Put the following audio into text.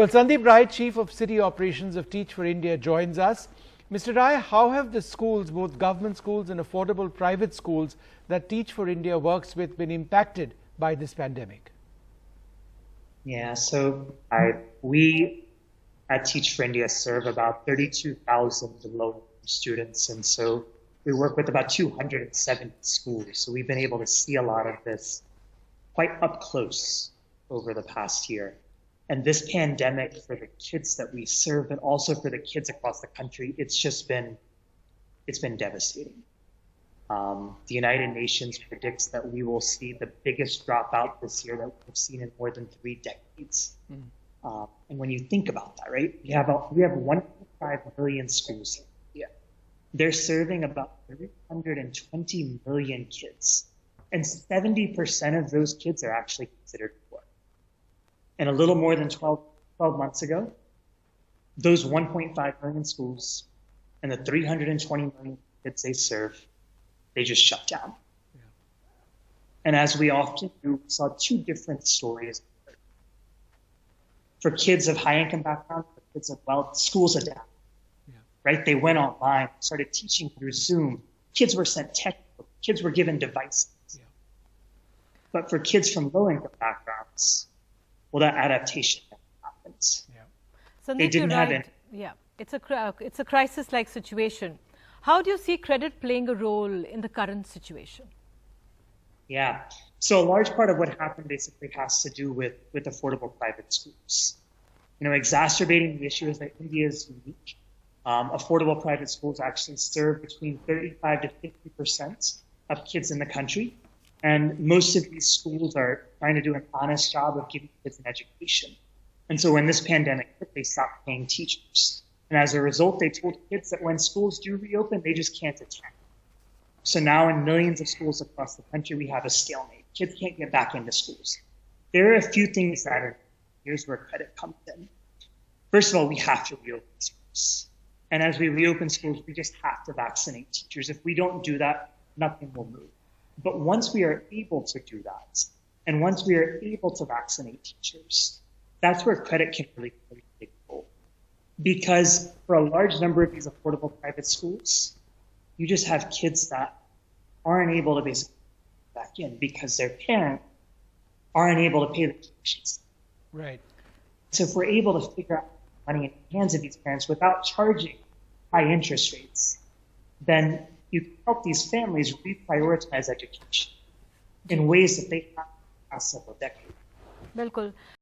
Well, Sandeep Rai, Chief of City Operations of Teach for India, joins us. Mr. Rai, how have the schools, both government schools and affordable private schools that Teach for India works with, been impacted by this pandemic? Yeah, so we at Teach for India serve about 32,000 low-income students, and so we work with about 270 schools. So we've been able to see a lot of this quite up close over the past year. And this pandemic, for the kids that we serve, but also for the kids across the country, it's been devastating. The United Nations predicts that we will see the biggest dropout this year that we've seen in more than 3 decades. And when you think about that, right, we have 1.5 million schools here. They're serving about 320 million kids, and 70% of those kids are actually considered poor. And a little more than 12 months ago, those 1.5 million schools and the 320 million kids they serve, they just shut down. Yeah. And as we often do, we saw 2 different stories. For kids of high-income backgrounds, for kids of wealth, schools adapt. Yeah. Right? They went online, started teaching through Zoom. Kids were sent textbooks. Kids were given devices. Yeah. But for kids from low-income backgrounds, well, that adaptation happens. Yeah. Sandeep, you're right. Yeah, it's a crisis-like situation. How do you see credit playing a role in the current situation? Yeah, so a large part of what happened basically has to do with affordable private schools. You know, exacerbating the issue is that India is unique. Affordable private schools actually serve between 35 to 50% of kids in the country. And most of these schools are trying to do an honest job of giving kids an education. And so when this pandemic hit, they stopped paying teachers. And as a result, they told kids that when schools do reopen, they just can't attend. So now in millions of schools across the country, we have a stalemate. Kids can't get back into schools. There are a few things that are, here's where credit comes in. First of all, we have to reopen schools. And as we reopen schools, we just have to vaccinate teachers. If we don't do that, nothing will move. But once we are able to do that, and once we are able to vaccinate teachers, that's where credit can really play a big role. Because for a large number of these affordable private schools, you just have kids that aren't able to basically get back in because their parents aren't able to pay the tuitions. Right. So if we're able to figure out money in the hands of these parents without charging high interest rates, then you can help these families reprioritize education in ways that they have in the past several decades. Bilkul.